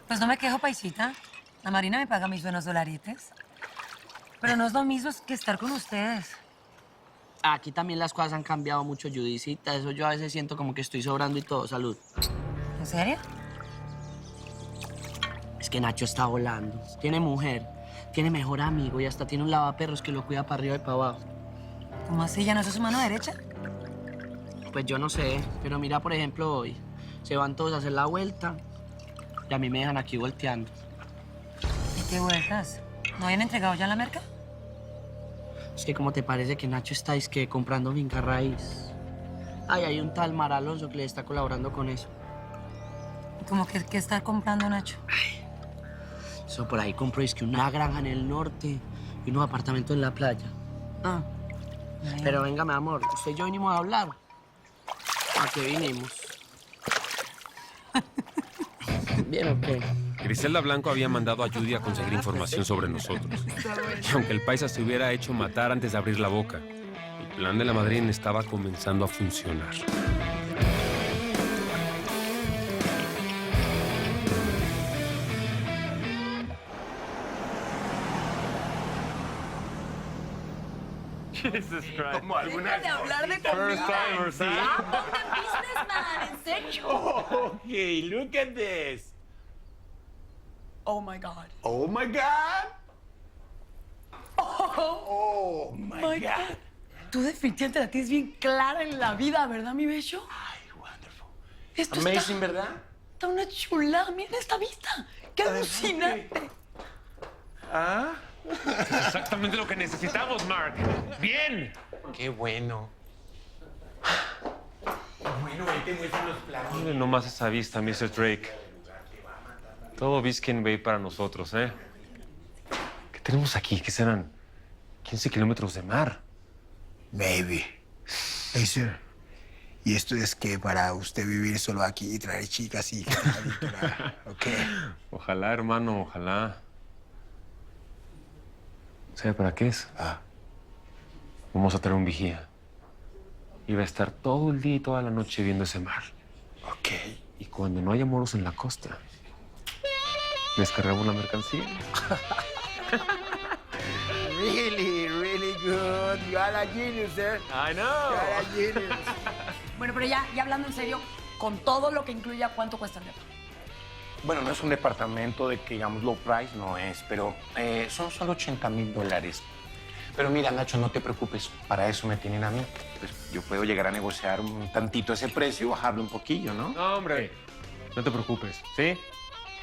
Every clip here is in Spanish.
Pues no me quejo, paisita. La Marina me paga mis buenos dolaritos. Pero no es lo mismo que estar con ustedes. Aquí también las cosas han cambiado mucho, Judicita. Eso yo a veces siento como que estoy sobrando y todo. Salud. ¿En serio? Es que Nacho está volando. Tiene mujer, tiene mejor amigo y hasta tiene un lavaperros que lo cuida para arriba y para abajo. ¿Cómo así? ¿Ya no sos su mano derecha? Pues yo no sé, pero mira, por ejemplo, hoy se van todos a hacer la vuelta y a mí me dejan aquí volteando. ¿Y qué vueltas? ¿No habían entregado ya la merca? Es que ¿cómo te parece que Nacho está que comprando finca raíz? Ay, hay un tal Mar Alonso que le está colaborando con eso. ¿Cómo que está comprando Nacho? Eso por ahí compró que una granja en el norte y unos apartamentos en la playa. Ah. Ay. Pero venga, mi amor, usted y yo vinimos a hablar. ¿A qué vinimos? ¿Bien o qué? Griselda Blanco había mandado a Judy a conseguir información sobre nosotros. Y aunque el paisa se hubiera hecho matar antes de abrir la boca, el plan de la madrina estaba comenzando a funcionar. Jesus Christ. Como alguna de hablar de First timers, ¿eh? businessman, en serio. Okay, look at this. Oh my God. Oh my God. Oh my God. Tú definitivamente la tienes bien clara en la vida, ¿verdad, mi bello? Ay, wonderful. Esto Amazing, ¿verdad? está una chulada. Miren esta vista. ¡Qué alucinante! ¿Ah? Exactamente lo que necesitamos, Mark. Bien. Qué bueno. Bueno, ahí te muestran los planos. Miren nomás esa vista, Mr. Drake. Todo Biscayne Bay para nosotros, ¿eh? ¿Qué tenemos aquí? ¿Qué serán? 15 kilómetros de mar. Maybe. Hey, sir. Y esto es que para usted vivir solo aquí y traer chicas y ¿ok? Ojalá, hermano, ojalá. ¿Sabe para qué es? Ah. Vamos a traer un vigía. Y va a estar todo el día y toda la noche viendo ese mar. Ok. Y cuando no haya moros en la costa, descargamos la mercancía. Really good. You are a genius, sir. I know. You are a genius. Bueno, pero ya hablando en serio, con todo lo que incluya, ¿cuánto cuesta el depa? Bueno, no es un departamento de que, digamos, low price, no es, pero son solo $80,000. Pero mira, Nacho, no te preocupes, para eso me tienen a mí. Pues yo puedo llegar a negociar un tantito ese precio y bajarlo un poquillo, ¿no? No, hombre. No te preocupes, ¿sí?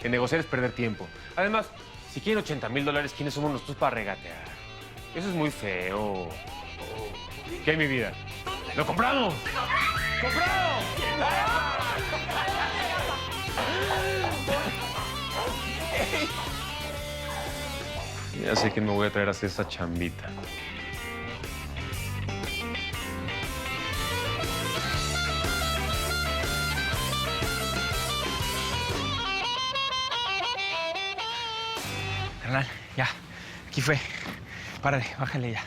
Que negociar es perder tiempo. Además, si quieren $80,000, ¿quiénes somos nosotros para regatear? Eso es muy feo. ¿Qué, mi vida? ¡Lo compramos! ¡Comprado! Ya sé que me voy a traer a hacer esa chambita. Carnal, ya. Aquí fue. Párale, bájale ya.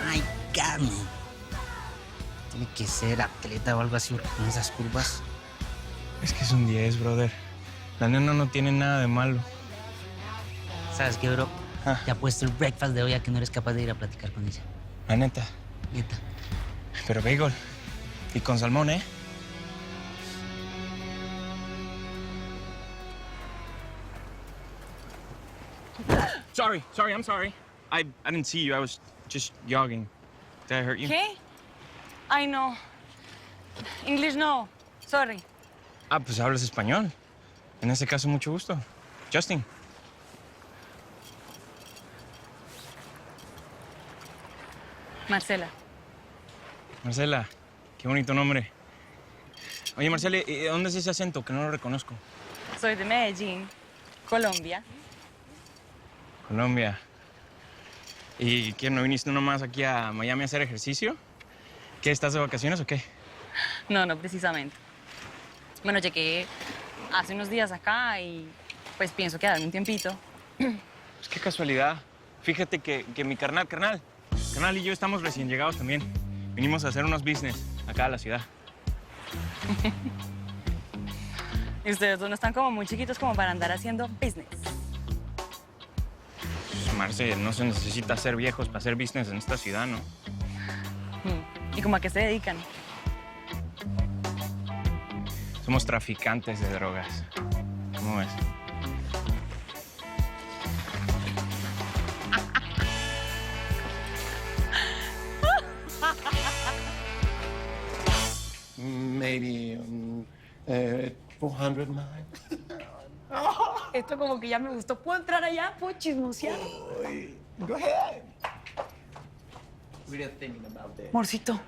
Ay, Carmen. Tiene que ser atleta o algo así con esas curvas. Es que es un 10, brother. La nena no tiene nada de malo. ¿Sabes qué, bro? Ah. Te ha puesto el breakfast de hoy a que no eres capaz de ir a platicar con ella. La neta. Neta. Pero bagel. Y con salmón, ¿eh? Sorry, I'm sorry. I didn't see you. I was just jogging. Did I hurt you? ¿Qué? Ay, no. English no. Sorry. Ah, pues hablas español. En ese caso, mucho gusto. Justin. Marcela. Marcela, qué bonito nombre. Oye, Marcela, ¿y dónde es ese acento? Que no lo reconozco. Soy de Medellín, Colombia. Colombia. ¿Y qué, no viniste nomás aquí a Miami a hacer ejercicio? ¿Qué, estás de vacaciones o qué? No, no precisamente. Bueno, llegué hace unos días acá y pues pienso quedarme un tiempito. Pues qué casualidad. Fíjate que mi carnal y yo estamos recién llegados también. Vinimos a hacer unos business acá a la ciudad. Y ustedes dos no están como muy chiquitos como para andar haciendo business. Pues, Marce, no se necesita ser viejos para hacer business en esta ciudad, ¿no? ¿Y como a qué se dedican? Somos traficantes de drogas. ¿Cómo ves? Maybe 400 miles. Esto como que ya me gustó. ¿Puedo entrar allá? ¿Puedo chismosear? Go ahead. Morcito,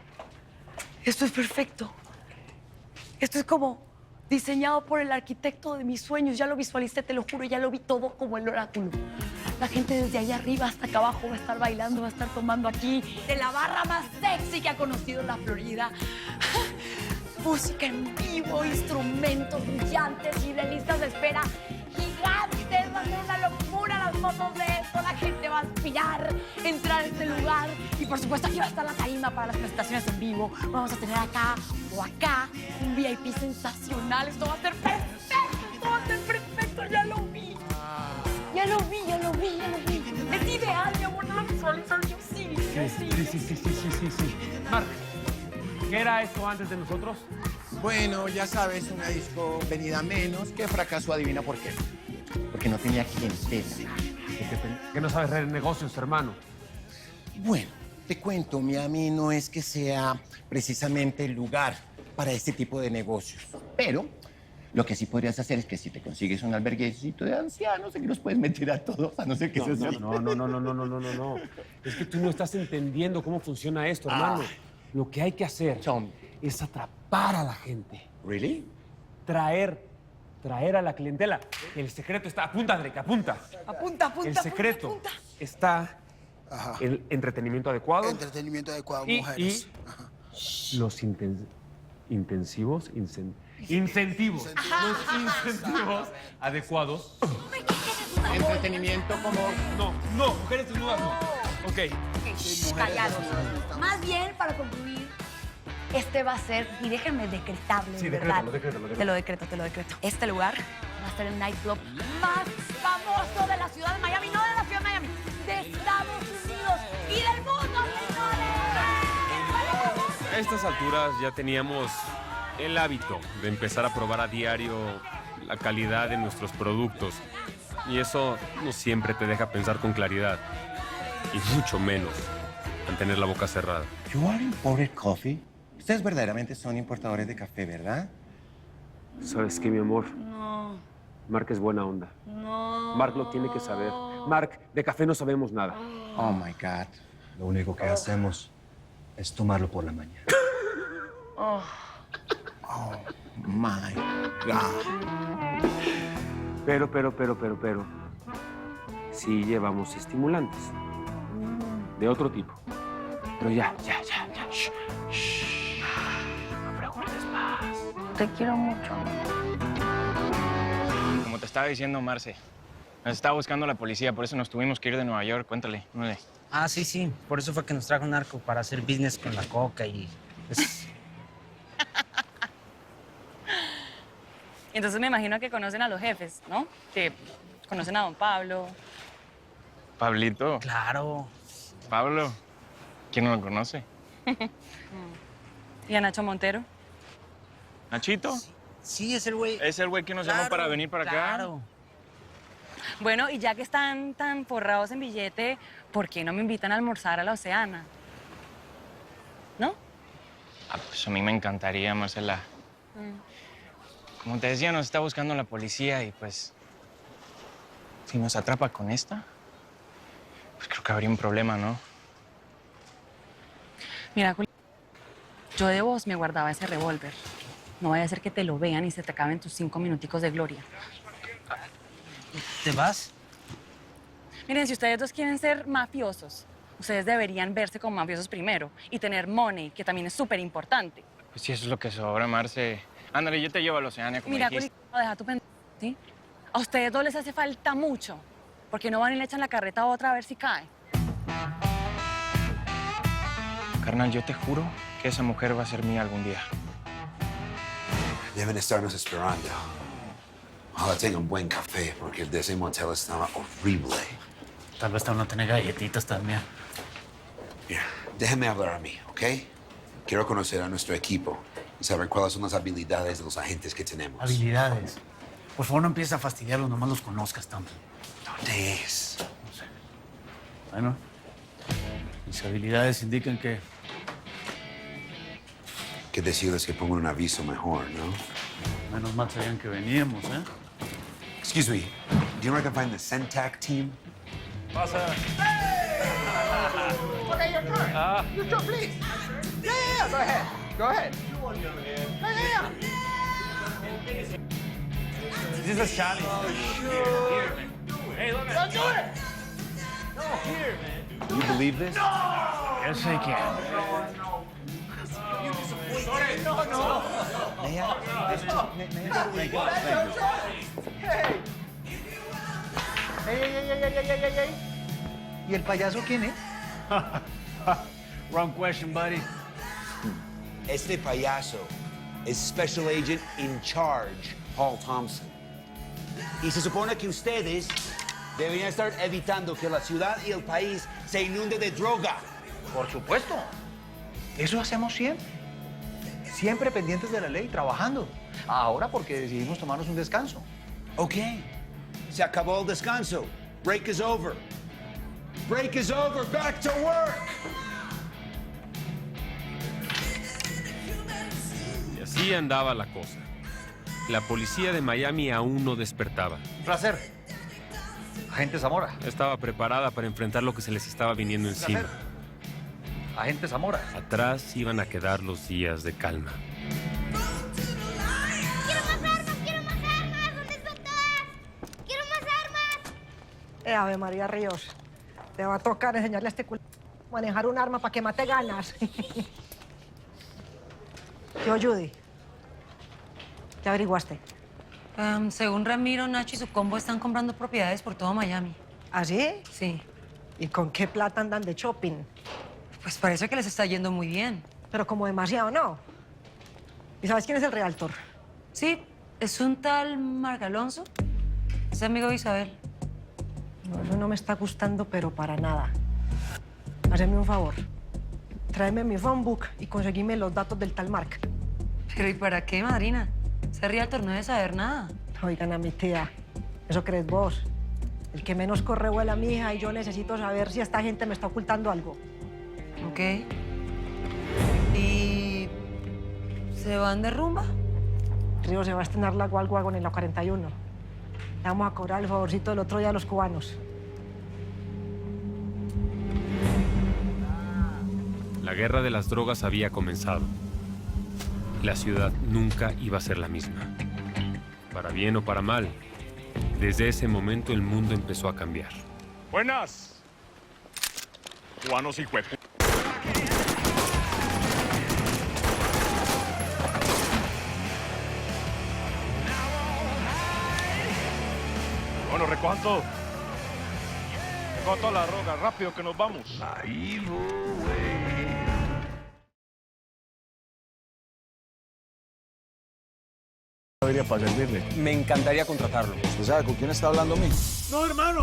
esto es perfecto. Esto es como diseñado por el arquitecto de mis sueños. Ya lo visualicé, te lo juro, ya lo vi todo como el oráculo. La gente desde allá arriba hasta acá abajo va a estar bailando, va a estar tomando aquí de la barra más sexy que ha conocido la Florida. Música en vivo, instrumentos brillantes y de listas de espera gigantes. Va a ser una locura las fotos de esto. La gente va a aspirar entrar a este lugar. Y por supuesto aquí va a estar la tarima para las presentaciones en vivo. Vamos a tener acá o acá un VIP sensacional. Esto va a ser perfecto. Esto va a ser perfecto. Ya lo vi. Ya lo vi. Es ideal, mi amor. No lo visualizas. Yo sí. Sí. Mark, ¿qué era esto antes de nosotros? Bueno, ya sabes, una disco venida menos que fracasó, adivina por qué. Porque no tenía clientela. Que no sabes de negocios, hermano. Bueno, te cuento, Miami no es que sea precisamente el lugar para este tipo de negocios. Pero lo que sí podrías hacer es que si te consigues un alberguecito de ancianos, aquí los puedes meter a todos, a no ser que seas... No. Es que tú no estás entendiendo cómo funciona esto, hermano. Lo que hay que hacer es atrapar a la gente. ¿Really? Traer a la clientela. El secreto está... Apunta, Drake, apunta. Apunta. El secreto está en el entretenimiento adecuado. Entretenimiento adecuado, y mujeres. los incentivos adecuados. Entretenimiento como... No, mujeres desnudas no. Ok. Callados. Más bien, para concluir, este va a ser, y déjenme decretarlo, Sí, ¿verdad? decrétalo. Te lo decreto. Este lugar va a ser el nightclub más famoso de la ciudad de Miami, no de la ciudad de Miami, de Estados Unidos y del mundo, señores. A estas alturas ya teníamos el hábito de empezar a probar a diario la calidad de nuestros productos. Y eso no siempre te deja pensar con claridad. Y mucho menos mantener la boca cerrada. You are imported coffee. Ustedes verdaderamente son importadores de café, ¿verdad? ¿Sabes qué, mi amor? No, Mark es buena onda. no. Mark lo tiene que saber. Mark, de café no sabemos nada. Oh, my God. Lo único que hacemos es tomarlo por la mañana. Oh, my God. Pero. Sí llevamos estimulantes. De otro tipo. Pero ya. Shh. No preguntes más. Te quiero mucho. Como te estaba diciendo, Marce, nos estaba buscando la policía, por eso nos tuvimos que ir de Nueva York. Cuéntale. Ah, sí. Por eso fue que nos trajo un narco para hacer business con la coca y... pues, Entonces me imagino que conocen a los jefes, ¿no? Que conocen a don Pablo. Pablito. claro. Pablo. ¿Quién no lo conoce? ¿Y a Nacho Montero? ¿Nachito? Sí, es el güey. ¿Es el güey que nos llamó para venir para acá? Claro. Bueno, y ya que están tan forrados en billete, ¿por qué no me invitan a almorzar a la Oceana? ¿No? Ah, pues a mí me encantaría, Marcela. Como te decía, nos está buscando la policía y pues... si nos atrapa con esta, pues creo que habría un problema, ¿no? Mira, Juli, yo de vos me guardaba ese revólver. No vaya a ser que te lo vean y se te acaben tus 5 minuticos de gloria. ¿Te vas? Miren, si ustedes dos quieren ser mafiosos, ustedes deberían verse como mafiosos primero y tener money, que también es súper importante. Pues sí, eso es lo que sobra, Marce. Ándale, yo te llevo a la Oceania, como Mira, dijiste. Culito, deja tu pendejo, ¿sí? A ustedes dos les hace falta mucho, porque no van y le echan la carreta a otra a ver si cae. Carnal, yo te juro que esa mujer va a ser mía algún día. Deben estarnos esperando. Ojalá tenga un buen café, porque el de ese motel estaba horrible. Tal vez no tiene galletitas también. Mira, déjeme hablar a mí, ¿ok? Quiero conocer a nuestro equipo y saber cuáles son las habilidades de los agentes que tenemos. Habilidades. Por favor, no empieces a fastidiarlos, nomás los conozcas tanto. ¿Dónde es? No sé. Bueno, mis habilidades indican que... Que decirles que pongan un aviso mejor, ¿no? Menos mal sabían que veníamos, ¿eh? Excuse me, do you know where I can find the Centac team? Pasa. Okay, your turn. You two, please. Yeah, go ahead. Go ahead. Yeah. This is a challenge. Here, man. Hey, look Don't do it. No, here, man. You believe this? Yes, I can. No. Hey. ¿Y el payaso quién es? Wrong question, buddy. Este payaso es Special Agent in Charge, Paul Thompson. Y se supone que ustedes deberían estar evitando que la ciudad y el país se inunde de droga. Por supuesto. Eso hacemos siempre. Siempre pendientes de la ley, trabajando. Ahora porque decidimos tomarnos un descanso. Ok, se acabó el descanso. Break is over. Break is over. Back to work. Y así andaba la cosa. La policía de Miami aún no despertaba. Un placer. Agente Zamora. Estaba preparada para enfrentar lo que se les estaba viniendo encima. Agente Zamora. Atrás iban a quedar los días de calma. Ave María Ríos, te va a tocar enseñarle a este culo a manejar un arma para que mate ganas. Yo, Judy, ¿qué averiguaste? Según Ramiro, Nacho y su combo están comprando propiedades por todo Miami. ¿Ah, sí? Sí. ¿Y con qué plata andan de shopping? Pues parece que les está yendo muy bien. Pero como demasiado, ¿no? ¿Y sabes quién es el realtor? Sí, es un tal Marc Alonso. Es amigo de Isabel. No, eso no me está gustando, pero para nada. Hazme un favor. Tráeme mi phone book y conseguime los datos del tal Marc. ¿Pero y para qué, madrina? Ese realtor no debe saber nada. Oigan a mi tía, ¿eso crees vos? El que menos corre vuela mi hija y yo necesito saber si esta gente me está ocultando algo. Ok. ¿Y se van de rumba? Río se va a estrenar la Gualguagon en la 41. Le vamos a cobrar el favorcito del otro día a los cubanos. La guerra de las drogas había comenzado. La ciudad nunca iba a ser la misma. Para bien o para mal, desde ese momento el mundo empezó a cambiar. Buenas. Cubanos y huepu. Bueno, recojan todo. Recojan toda la droga, rápido que nos vamos. Para servirle. Me encantaría contratarlo. ¿Usted sabe con quién está hablando a mí? No, hermano.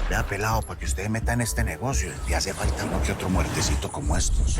Vea, pelado, para que usted meta en este negocio, le hace falta uno que otro muertecito como estos.